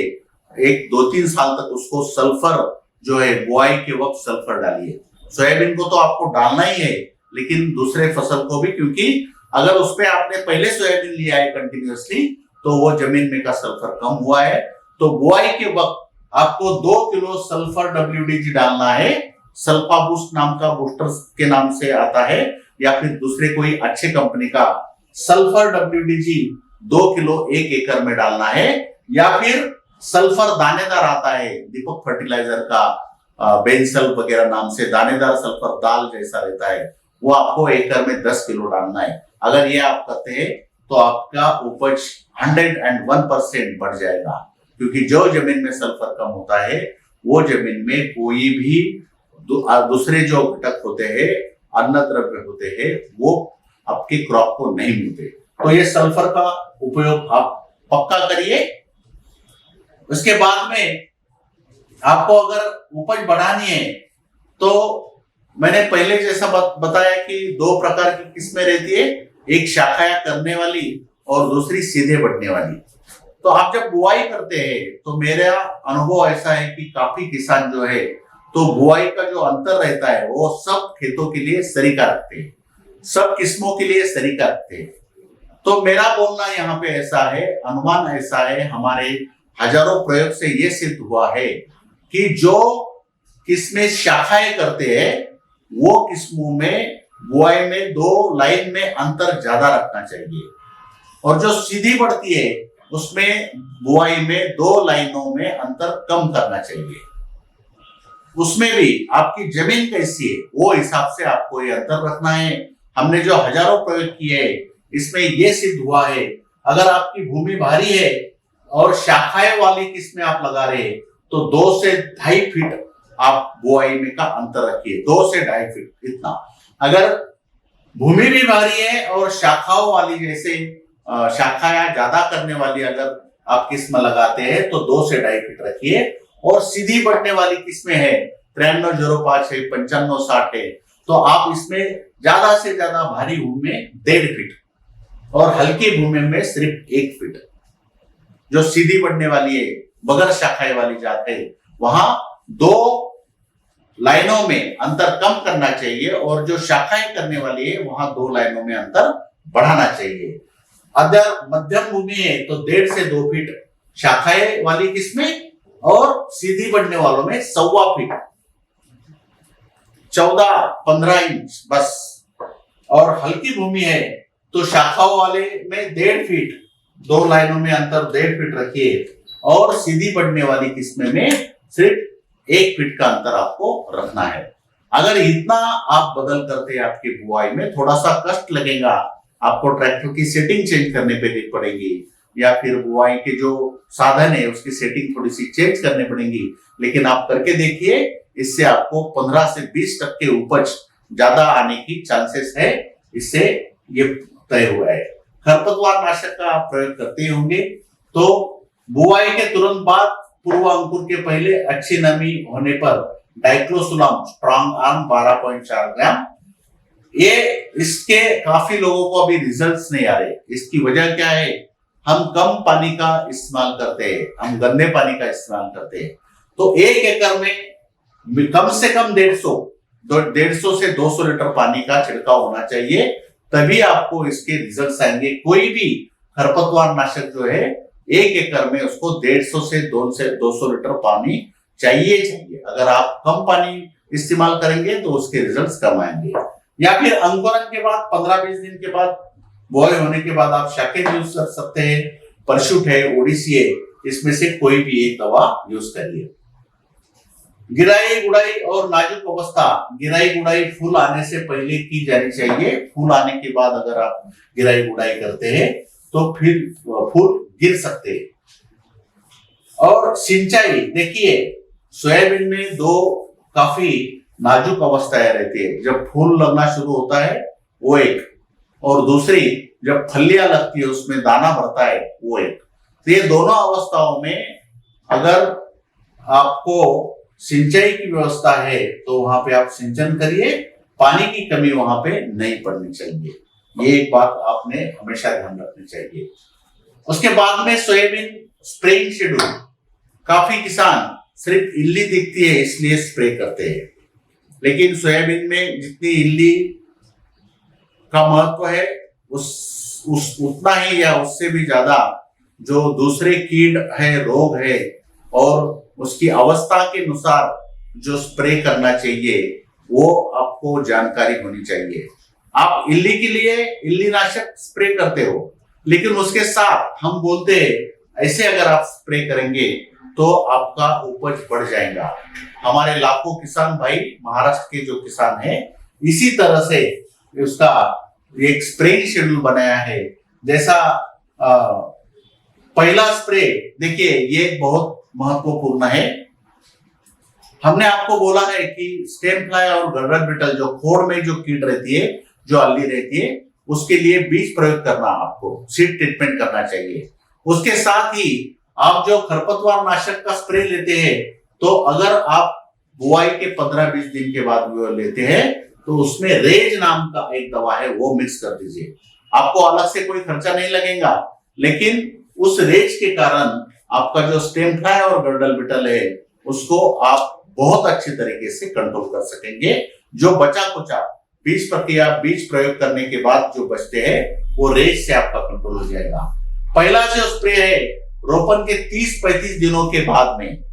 एक 2-3 साल तक उसको सल्फर जो है बुआई के वक्त सल्फर डालिए। सोयाबीन को तो आपको डालना ही है, लेकिन दूसरे फसल को भी, क्योंकि अगर उसपे आपने पहले सोयाबीन लिया है कंटिन्यूअसली तो वो जमीन में का सल्फर कम हुआ है। तो बुआई के वक्त आपको 2 किलो सल्फर WDG डालना है। सल्फा बूस्ट नाम का बूस्टर के नाम से आता है, या फिर दूसरे कोई अच्छे कंपनी का सल्फर WDG 2 किलो 1 एकड़ में डालना है, या फिर सल्फर दानेदार आता है दीपक फर्टिलाइजर का, बेंसल वगैरह नाम से दानेदार सल्फर दाल जैसा रहता है, वो आपको एकड़ में 10 किलो डालना है। अगर ये आप करते हैं तो आपका उपज 101% बढ़ जाएगा, क्योंकि जो जमीन में सल्फर कम होता है वो जमीन में कोई भी दूसरे जो घटक होते हैं, अन्न द्रव्य होते हैं, वो आपके क्रॉप को नहीं मिलते। तो ये सल्फर का उपयोग आप पक्का करिए। उसके बाद में आपको अगर उपज बढ़ानी है तो मैंने पहले जैसा बताया कि 2 प्रकार की किस्में रहती है, एक शाखाएं करने वाली और दूसरी सीधे बढ़ने वाली। तो आप जब बुआई करते हैं तो मेरा अनुभव ऐसा है कि काफी किसान जो है तो बुआई का जो अंतर रहता है वो सब खेतों के लिए सरीका रखते हैं, सब किस्मों के लिए सरीका रखते हैं। तो मेरा बोलना यहाँ पे ऐसा है, अनुमान ऐसा है, हमारे हजारों प्रयोग से ये सिद्ध हुआ है कि जो किस्में शाखाएं करते हैं वो किस्मों में बुआई में 2 लाइन में अंतर ज्यादा रखना चाहिए, और जो सीधी बढ़ती है उसमें बुआई में 2 लाइनों में अंतर कम करना चाहिए। उसमें भी आपकी जमीन कैसी है वो हिसाब से आपको ये अंतर रखना है। हमने जो हजारों प्रयोग किए हैं इसमें ये सिद्ध हुआ है, अगर आपकी भूमि भारी है और शाखाएं वाली किस्में आप लगा रहे हैं तो 2 से 2.5 फीट आप बुआई में का अंतर रखिए, 2 से 2.5 फीट इतना। अगर भूमि भी भारी है और शाखाओं वाली, जैसे शाखाएं ज्यादा करने वाली अगर आप किस्म लगाते हैं तो 2 से 2.5 फीट रखिए, और सीधी बढ़ने वाली किस्में है 9305 है, 9560 है, तो आप इसमें ज्यादा से ज्यादा भारी भूमि में 1.5 फीट और हल्की भूमि में सिर्फ 1 फीट, जो सीधी बढ़ने वाली है बगैर शाखाएं वाली जात है, वहां 2 लाइनों में अंतर कम करना चाहिए, और जो शाखाएं करने वाली है वहां 2 लाइनों में अंतर बढ़ाना चाहिए। अगर मध्यम भूमि है तो 1.5 से 2 फीट शाखाएं वाली किस्में, और सीधी बढ़ने वालों में 1.25 फीट, 14-15 इंच बस। और हल्की भूमि है तो शाखाओं वाले में 1.5 फीट, 2 लाइनों में अंतर 1.5 फीट रखिए, और सीधी बढ़ने वाली किस्में में सिर्फ 1 फीट का अंतर आपको रखना है। अगर इतना आप बदल करते हैं आपकी बुआई में, थोड़ा सा कष्ट लगेगा, आपको ट्रैक्टर की सेटिंग चेंज करने पे पड़ेगी, या फिर बुआई के जो साधन है उसकी सेटिंग थोड़ी सी चेंज करने पड़ेंगी, लेकिन आप करके देखिए, इससे आपको 15 से 20% उपज ज्यादा आने की चांसेस है, इससे ये तय हुआ है। खरपतवार नाशक का आप प्रयोग करते होंगे तो बुआई के तुरंत बाद पूर्व अंकुर के पहले अच्छी नमी होने पर डाइक्लोसुलाम स्ट्रॉन्ग आर्म 12.4 ग्राम, ये इसके काफी लोगों को अभी रिजल्ट्स नहीं आ रहे। इसकी वजह क्या है? हम कम पानी का इस्तेमाल करते हैं, हम गंदे पानी का इस्तेमाल करते हैं। तो 1 एकड़ में कम से कम 150 से 200 लीटर पानी का छिड़काव होना चाहिए, तभी आपको इसके रिजल्ट्स आएंगे। कोई भी खरपतवार नाशक जो है 1 एकड़ में उसको 150 से 200 लीटर पानी चाहिए। अगर आप कम पानी इस्तेमाल करेंगे तो उसके रिजल्ट्स कम आएंगे। या फिर अंकुरन के बाद 15-20 दिन के बाद, बुआई होने के बाद आप शाकेट यूज कर सकते हैं, परशुट है, ओडिसी है, इसमें से कोई भी एक दवा यूज करिए। गिराई गुड़ाई और नाजुक अवस्था, गिराई गुड़ाई फूल आने से पहले की जानी चाहिए। फूल आने के बाद अगर आप गिराई गुड़ाई करते हैं तो फिर फूल गिर सकते हैं। और सिंचाई, देखिए सोयाबीन में 2 काफी नाजुक अवस्थाएं रहती है। जब फूल लगना शुरू होता है वो एक, और दूसरी जब फलियां लगती है उसमें दाना भरता है वो एक। तो ये दोनों अवस्थाओं में अगर आपको सिंचाई की व्यवस्था है तो वहां पे आप सिंचन करिए, पानी की कमी वहां पे नहीं पड़नी चाहिए। ये एक बात आपने हमेशा ध्यान रखनी चाहिए। उसके बाद में सोयाबीन स्प्रेइंग शेड्यूल। काफी किसान सिर्फ इल्ली दिखती है इसलिए स्प्रे करते हैं, लेकिन सोयाबीन में जितनी इल्ली का महत्व है उस उतना ही या उससे भी ज्यादा जो दूसरे कीट है, रोग है और उसकी अवस्था के अनुसार जो स्प्रे करना चाहिए वो आपको जानकारी होनी चाहिए। आप इल्ली के लिए इल्ली नाशक स्प्रे करते हो, लेकिन उसके साथ हम बोलते हैं ऐसे अगर आप स्प्रे करेंगे तो आपका उपज बढ़ जाएगा। हमारे लाखों किसान भाई महाराष्ट्र के जो किसान हैं इसी तरह से उसका एक स्प्रेइंग शेड्यूल बनाया है। जैसा पहला स्प्रे देखिए ये बहुत महत्वपूर्ण है। हमने आपको बोला है कि स्टेम फ्लाई और गलगल बिटल जो खोड़ में जो कीट रहती है, जो अल्ली रहती है, उसके लिए बीज प्रयोग करना, आपको सीड ट्रीटमेंट करना चाहिए। उसके साथ ही आप जो खरपतवार नाशक का स्प्रे लेते हैं, तो अगर आप बुआई के 15-20 दिन के बाद वो लेते हैं तो उसमें रेज नाम का एक दवा है वो मिक्स कर दीजिए। आपको अलग से कोई खर्चा नहीं लगेगा, लेकिन उस रेज के कारण आपका जो स्टेम फ्लाई और गलगल बिटल है उसको आप बहुत अच्छी तरीके से कंट्रोल कर सकेंगे। जो बचा कुचा बीज प्रयोग करने के बाद जो बचते हैं वो रेज से आपका कंट्रोल हो जाएगा। पहला जो स्प्रे है रोपण के 30-35 दिनों के बाद में,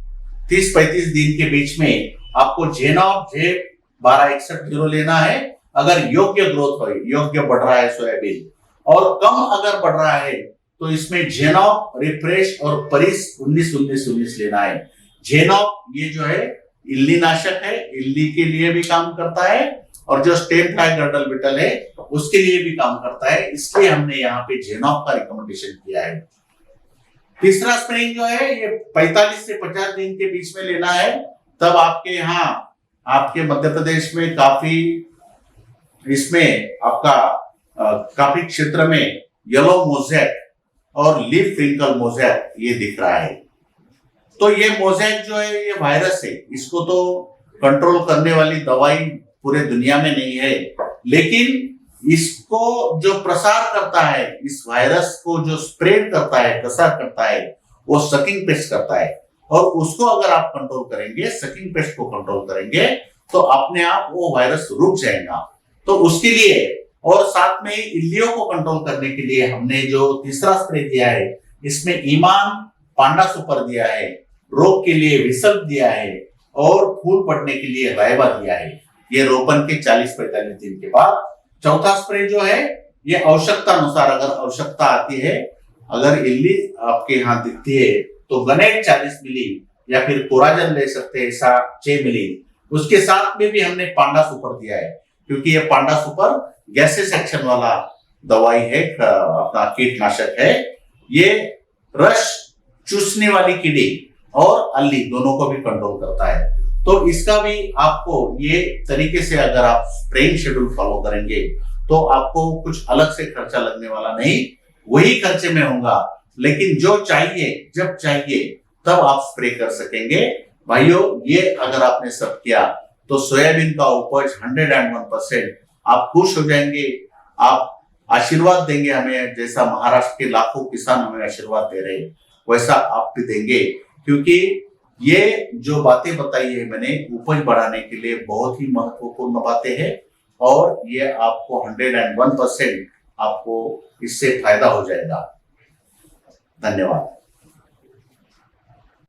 30-35 दिन के बीच में आपको जेनॉफ J1261 लेना है। अगर योग्य ग्रोथ हो, योग्य बढ़ रहा है सोयाबीन और कम अगर बढ़ रहा है तो इसमें जेनॉफ, रिफ्रेश और परिस 19-19-19 लेना है। जेनॉफ ये जो है इल्ली नाशक है, इल्ली के लिए भी काम करता है और जो स्टेम फ्लाई गलगल बिटल है उसके लिए भी काम करता है, इसलिए हमने यहाँ पे जेनॉफ का रिकमेंडेशन किया है। तीसरा स्प्रेइंग जो है ये 45 से 50 दिन के बीच में लेना है। तब आपके यहाँ, आपके मध्य प्रदेश में काफी इसमें आपका काफी क्षेत्र में येलो मोज़ेक और लीफ रिंकल मोज़ेक ये दिख रहा है। तो ये मोज़ेक जो है ये वायरस है, इसको तो कंट्रोल करने वाली दवाई पूरे दुनिया में नहीं है, लेकिन इसको जो प्रसार करता है, इस वायरस को जो स्प्रेड करता है, प्रसार करता है, वो सकिंग पेस्ट करता है। और उसको अगर आप कंट्रोल करेंगे, सकिंग पेस्ट को कंट्रोल करेंगे तो अपने आप वो वायरस रुक जाएगा। तो उसके लिए और साथ में इल्लियों को कंट्रोल करने के लिए हमने जो तीसरा स्प्रे दिया है इसमें ईमान पांडा सुपर दिया है, रोग के लिए विसल्प दिया है और फूल पड़ने के लिए रायबा दिया है। ये रोपण के 40-45 दिन के बाद। चौथा स्प्रे जो है ये आवश्यकता अनुसार, अगर आवश्यकता आती है, अगर इल्ली आपके यहाँ दिखती है तो गनेट 40 मिली या फिर कोराजन ले सकते हैं 6 मिली। उसके साथ में भी हमने पांडा सुपर दिया है, क्योंकि ये पांडा सुपर गैसेस एक्शन वाला दवाई है, अपना कीटनाशक है। ये रस चूसने वाली कीड़ी और अल्ली दोनों को भी कंट्रोल करता है। तो इसका भी आपको ये तरीके से अगर आप स्प्रेइंग शेड्यूल फॉलो करेंगे तो आपको कुछ अलग से खर्चा लगने वाला नहीं, वही खर्चे में होगा, लेकिन जो चाहिए जब चाहिए तब आप स्प्रे कर सकेंगे। भाइयों, ये अगर आपने सब किया तो सोयाबीन का उपज 101%, आप खुश हो जाएंगे। आप आशीर्वाद देंगे हमें, जैसा महाराष्ट्र के लाखों किसान हमें आशीर्वाद दे रहे वैसा आप भी देंगे, क्योंकि ये जो बातें बताई है मैंने उपज बढ़ाने के लिए बहुत ही महत्वपूर्ण बातें हैं और ये आपको 101% आपको इससे फायदा हो जाएगा। धन्यवाद।